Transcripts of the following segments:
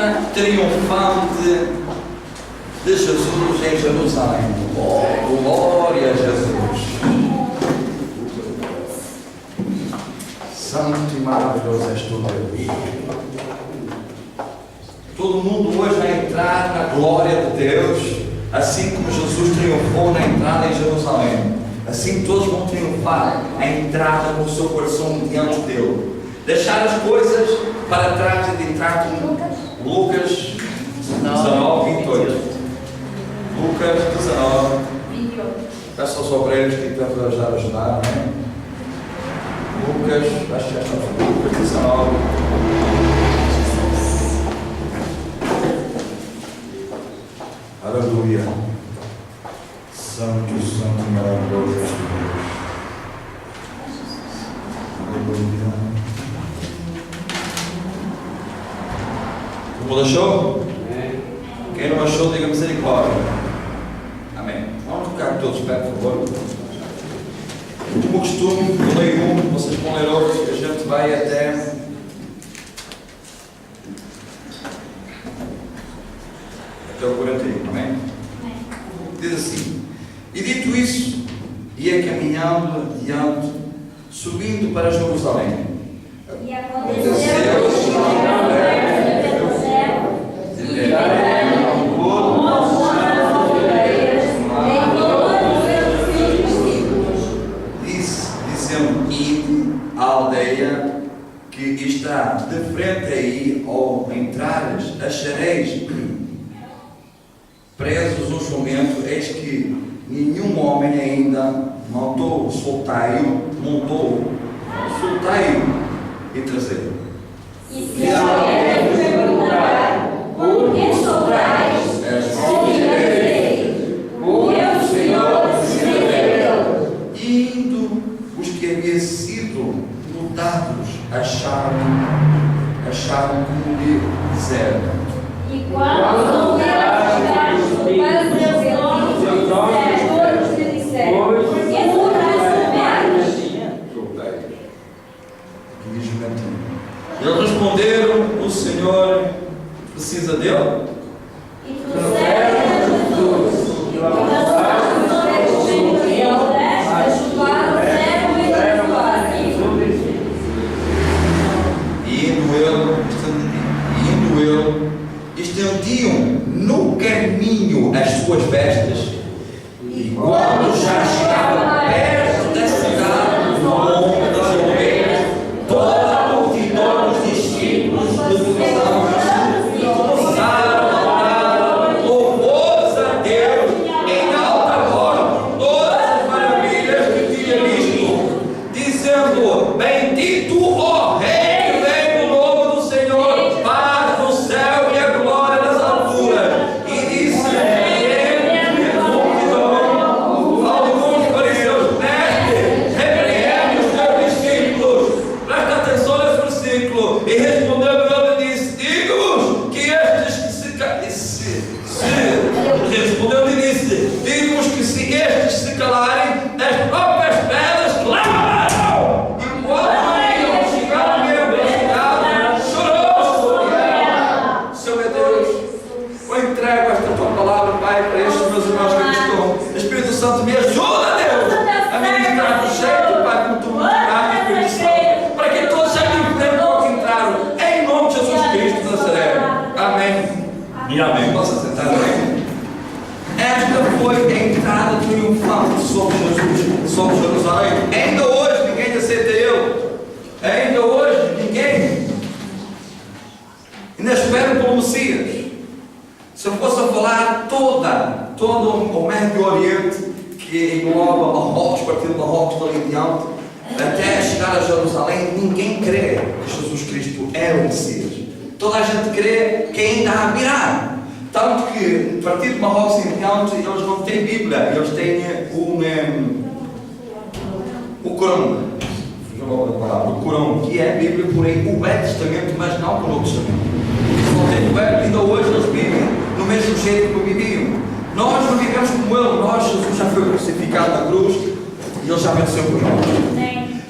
entrada triunfante de Jesus em Jerusalém. Oh, glória a Jesus! Santo e maravilhoso és tu, Deus. Todo mundo hoje vai entrar na glória de Deus, assim como Jesus triunfou na entrada em Jerusalém. Assim todos vão triunfar a entrada no seu coração diante dele. Deixar as coisas para trás e de entrar com Lucas 19, 28. Lucas 19, 28. Peço aos obreiros que tentam ajudar, amém? Lucas, acho que já está Lucas 19. Aleluia. Santo, santo, maravilhoso és tu, Deus. Aleluia. Todo mundo achou? Quem não achou, diga misericórdia. Amém. Vamos ficar todos de pé, por favor. Como costume, eu leio um, vocês vão ler outro, a gente vai até o 41, amém? Diz assim: e dito isso, ia caminhando adiante, subindo para Jerusalém. E aconteceu que pelo céu, e vieram dizendo: ide à aldeia que está de frente aí, ao entrares, achareis presos um jumento, eis que nenhum homem ainda montou, soltai-o e trazei-o. E se alguém perguntar, por que soltais? Direi, porque o Senhor se revelou. Indo os que haviam sido lutados, acharam como lhe disseram. E quando souberam para os seus olhos lhe disseram, por que soltais jumentos? Eles responderam: o Senhor precisa dele. E trouxeram Jesus, e lançaram sobre o jumentinho desta, chuparam o cego e levaram. Indo ele, estendiam no caminho as suas vestes, e quando já chegavam perto da cidade, no monte das Oliveiras, toda a multidão dos discípulos e começaram a dar louvores a Deus em alta voz, todas as maravilhas que tinha visto, dizendo: bendito o Rei, que vem no nome do Senhor, paz no céu e a glória nas alturas. E disse alguns fariseus: mestre, repreende os teus discípulos. Presta atenção nesse versículo. E respondeu ele e disse: digo-vos que estes que se estes se calarem, as próprias pedras clamarão. E quando iam chegar a meio da cidade, chorou sobre ela. Senhor meu Deus, eu entrego esta tua palavra, Pai, para estes meus irmãos que aqui estão. Espírito Santo, me ajuda, Deus, a ministrar do jeito, Pai, como tu me dás, Espírito Santo, para que todos já me entendam ao que entraram, em nome de Jesus Cristo de Nazaré. Amém. E amém. Posso sentar, amém? Esta foi a entrada triunfante sobre Jesus, sobre Jerusalém. Ainda hoje ninguém aceita ele. Ainda hoje ninguém ainda espera pelo Messias. Se eu fosse a falar todo o Médio Oriente, que engloba Marrocos, partindo de Marrocos dali adiante, até chegar a Jerusalém, ninguém crê que Jesus Cristo é o Messias. Toda a gente crê que ainda há a virar. Tanto que, a partir de Marrocos em diante, eles não têm Bíblia, eles têm o Corão. O Corão, que é a Bíblia, porém o Velho Testamento, mas não o Novo Testamento. Eles não têm o Velho, ainda hoje eles vivem no mesmo jeito que viviam. Nós não vivemos como ele, Jesus já foi crucificado na cruz e ele já venceu por nós.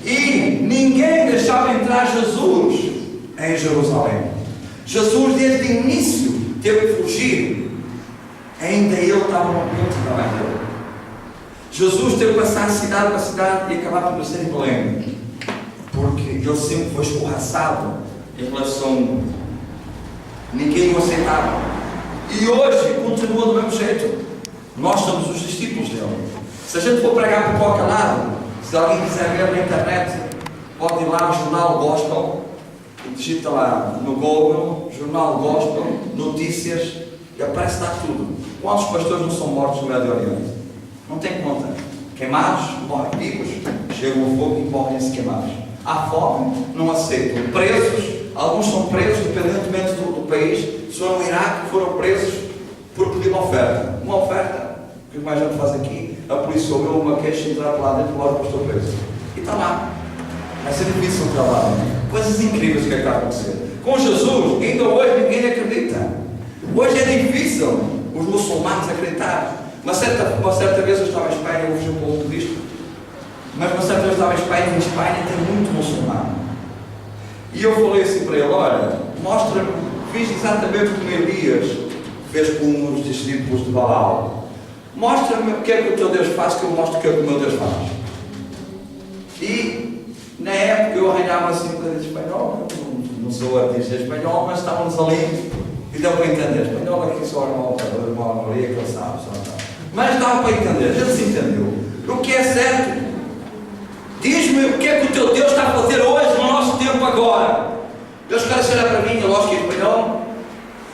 E ninguém deixava entrar Jesus em Jerusalém. Jesus, desde o início, teve que fugir. Ainda ele estava no ponto da mãe dele. Jesus teve que passar cidade para cidade e acabar por nascer em Belém, porque ele sempre foi escorraçado em relação. Ninguém o aceitava. E hoje continua do mesmo jeito. Nós somos os discípulos dele. Se a gente for pregar por qualquer lado, se alguém quiser ver na internet, pode ir lá ao Jornal Gospel, digita lá no Google, Jornal Gospel, notícias, e aparece lá tudo. Quantos pastores não são mortos no Médio Oriente? Não tem conta. Queimados, morrem vivos, chegam ao fogo e morrem-se queimados. Há fome, não aceitam. Presos, alguns são presos, independentemente do país. Se foram no Iraque, foram presos por pedir uma oferta. Uma oferta. O que mais a gente faz aqui? A polícia ouviu uma queixa, entrar para lá dentro e logo estou preso. E está lá. Vai ser difícil o trabalho. Coisas incríveis que está a acontecer. Com Jesus, ainda hoje ninguém acredita. Hoje é difícil os muçulmanos acreditarem. Uma certa vez eu estava em Espanha, eu fugi um pouco disto, mas uma certa vez eu estava em Espanha, e em Espanha tem muito muçulmano. E eu falei assim para ele: olha, mostra-me, fiz exatamente como Elias fez com os discípulos de Baal. Mostra-me o que é que o teu Deus faz, que eu mostro o que é que o meu Deus faz. E na época eu arranhava assim para dizer espanhol, não sou a dizer espanhol, mas estávamos ali e deu para entender. Espanhol aqui só a irmã Maria que ele sabe, mas dava para entender, já se entendeu. O que é certo? Diz-me o que é que o teu Deus está a fazer hoje no nosso tempo agora. Eles querem ser para mim, eu gosto de espanhol,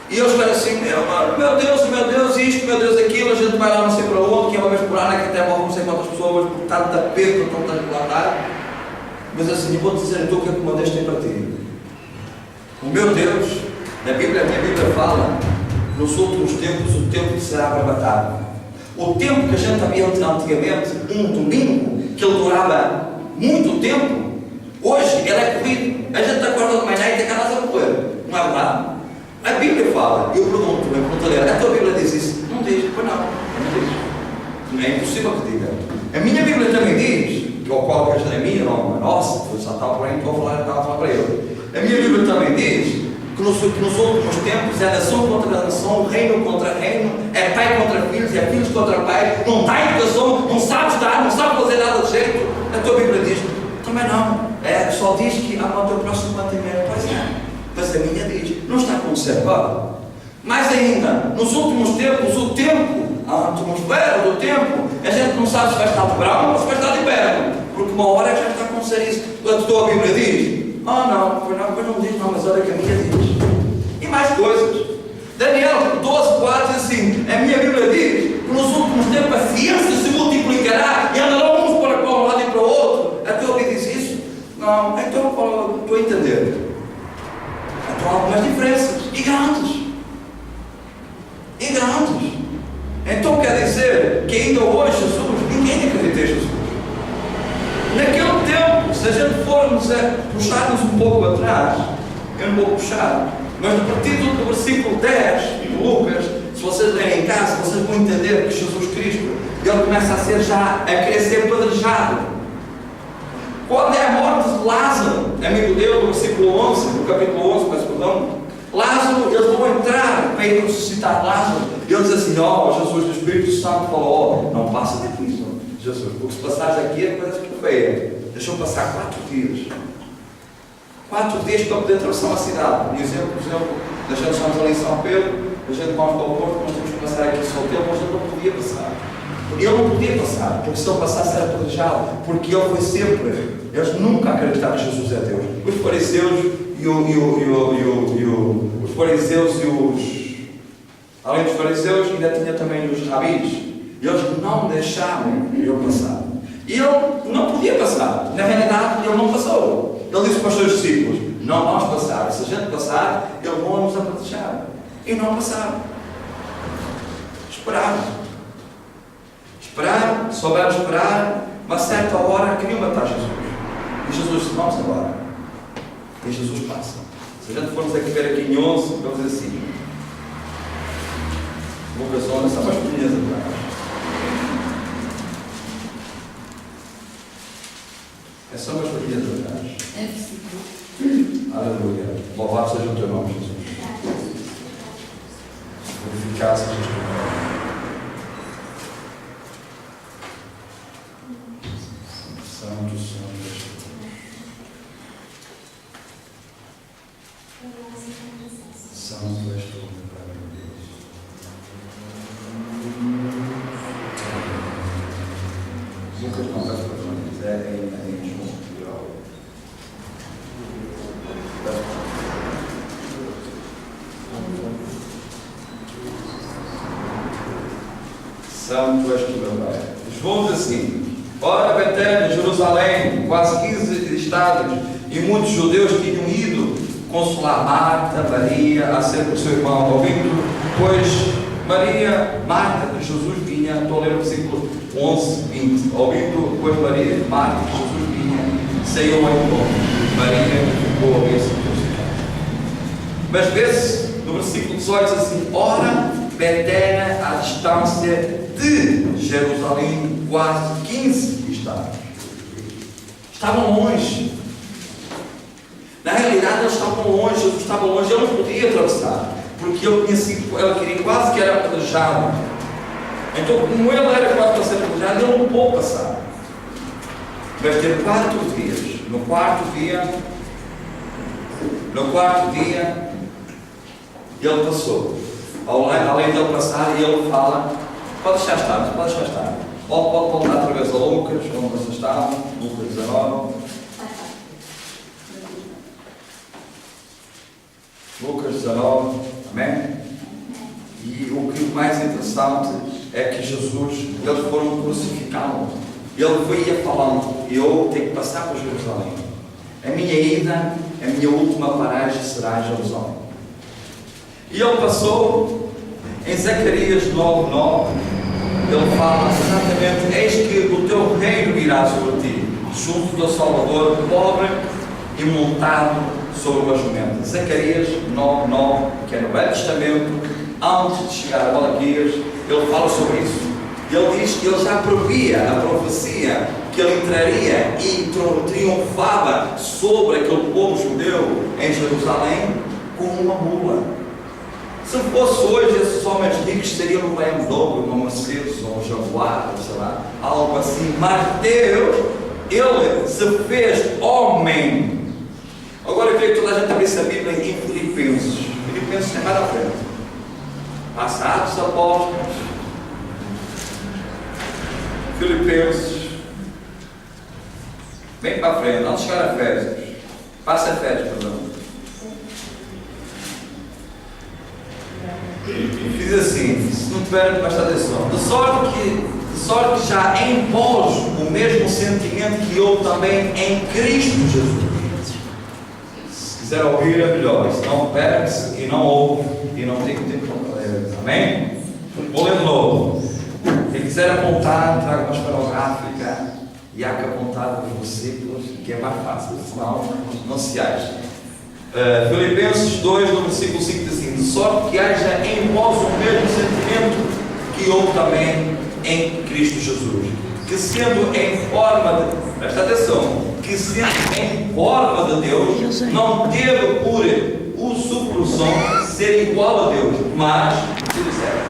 e eles querem assim: meu Deus, isto, meu Deus, aquilo. A gente vai lá não sei para onde, que é uma vez por ano, que até morre não sei quantas pessoas por tanta perda, tanta relatar. Mas assim, eu vou dizer então o que é que o meu Deus tem para ti. O meu Deus, a minha Bíblia fala, nos últimos tempos, o tempo será arrebatado. O tempo que a gente havia antigamente, um domingo, que ele durava muito tempo, hoje ele é corrido. A gente acorda de manhã e tem caras a morrer. Não é verdade? A Bíblia fala, eu pergunto-lhe, a tua Bíblia diz isso? Não diz, pois não diz. É impossível que diga. A minha Bíblia também diz, ou qual que é a minha, não, nossa, eu já estava por aí, estava a falar para ele. A minha Bíblia também diz que nos últimos tempos é nação contra nação, reino contra reino, é pai contra filhos, é filhos contra pai, não dá educação, não sabe dar, não sabe fazer nada de jeito. A tua Bíblia diz, também não, só diz que ama o teu próximo mantimento. Pois é, mas a minha diz, não está conservado. Mais ainda, nos últimos tempos, o tempo, a atmosfera do tempo, a gente não sabe se vai estar de verão ou se vai estar de inverno, porque uma hora já está a acontecer isso. A tua Bíblia diz, pois não diz, não, mas olha que a minha diz. E mais coisas. Daniel 12:4 diz assim: a minha Bíblia diz que nos últimos tempos a ciência se multiplicará e andarão uns para um lado e para o outro. A tua Bíblia diz isso? Não, então estou a entender. Então há algumas diferenças, e grandes. Então quer dizer que ainda hoje Jesus, ninguém acredita em Jesus. Naquele tempo, se a gente formos a puxar-nos um pouco atrás, eu não vou puxar, mas a partir do versículo 10 de Lucas, se vocês lerem em casa, vocês vão entender que Jesus Cristo, ele começa a ser a querer ser padrejado. Quando é a morte de Lázaro, amigo dele, no versículo 11, no capítulo 11, peço perdão, Lázaro, eles vão entrar para ir ressuscitar Lázaro, e ele diz assim: Jesus, o Espírito Santo falou, não passa daqui, Jesus, porque se passares aqui é coisa que feia. Deixou passar 4 dias. 4 dias para poder atravessar uma cidade. Por exemplo, nós já estamos ali em São Pedro, a gente vamos para o Porto, nós temos que passar aqui em Solteiro, mas ele não podia passar. Ele não podia passar, porque se ele passasse era apedrejado, porque ele foi sempre. Eles nunca acreditaram que Jesus é Deus. Os fariseus além dos fariseus, ainda tinha também os rabis. Eles não deixavam ele passar. E ele não podia passar. Na realidade, ele não passou. Ele disse para os seus discípulos: não vamos passar. Se a gente passar, eles vão nos apedrejar. E não passaram. Esperaram, souberam esperar. Uma certa hora queriam matar Jesus. E Jesus disse: vamos agora. E Jesus passa. Se a gente formos aqui ver aqui em 11, vamos dizer assim: Lucas 11, são umas pequenas atrás. É só umas pequenas atrás. Aleluia. Louvado seja o teu nome, Jesus. glorificado seja o teu nome. Santo, Santo és tu. Santo és tu, meu Pai, meu Deus. Lucas não faz para quando quiser, em João. Santo és tu, meu Pai. João diz assim: ora, Betânia, Jerusalém, quase 15 estados, e muitos judeus tinham ido consolar Marta, Maria, acerca do seu irmão, ouvindo, pois Maria, Marta de Jesus vinha, estou a ler o versículo 11, 20, ouvindo, pois Maria, Marta de Jesus vinha, saiu ao encontro, Maria ficou a ver-se crucificada. Mas vê-se no versículo 18 assim: ora, Betânia, à distância de Jerusalém, quase 15 estados. Estavam longe. Na realidade, eles estavam longe, Jesus estava longe, ele não podia atravessar, porque ele queria quase que era apedrejado. Então, como ele era quase para ser apedrejado, ele não pôde passar. Mas teve 4 dias. No quarto dia, ele passou. Além de ele passar, ele fala: pode deixar estar. Pode voltar outra vez a Lucas, onde vocês estavam, Lucas 19. Lucas 19, amém? E o que é mais interessante é que Jesus, eles foram crucificá-lo. Ele ia falando: eu tenho que passar para Jerusalém. A minha ida, a minha última paragem será Jerusalém. E ele passou. Em Zacarias 9:9, ele fala exatamente: eis que o teu reino virá sobre ti, junto do Salvador, pobre e montado sobre uma jumenta. Zacarias 9:9, que é no Velho Testamento, antes de chegar a Malaquias, ele fala sobre isso. Ele diz que ele já previa a profecia que ele entraria e triunfava sobre aquele povo judeu em Jerusalém com uma mula. Se fosse hoje, esses homens ricos estariam no BMW, uma Mercedes ou um Jaguar, sei lá, algo assim. Mas Deus, ele se fez homem. Agora eu queria que toda a gente abrisse a Bíblia em Filipenses. Filipenses é mais à frente. Passados Apóstolos. Filipenses. Vem para a frente, não chegar a Efésios. Passa a Efésios, perdão. Diz assim, se não tiverem prestar atenção: de sorte que já em vós o mesmo sentimento que houve também em Cristo Jesus. Se quiser ouvir é melhor, se não perde-se e não ouve e não tem tempo para ler. Amém? Vou ler de novo. Quem quiser apontar, traga uma esferográfica e há que apontar para os versículos, que é mais fácil, senão não se acha. Filipenses 2, no versículo 5 diz assim: de sorte que haja em vós o mesmo sentimento que houve também em Cristo Jesus, que sendo em forma de, presta atenção, que sendo em forma de Deus, não teve por usurpação ser igual a Deus, mas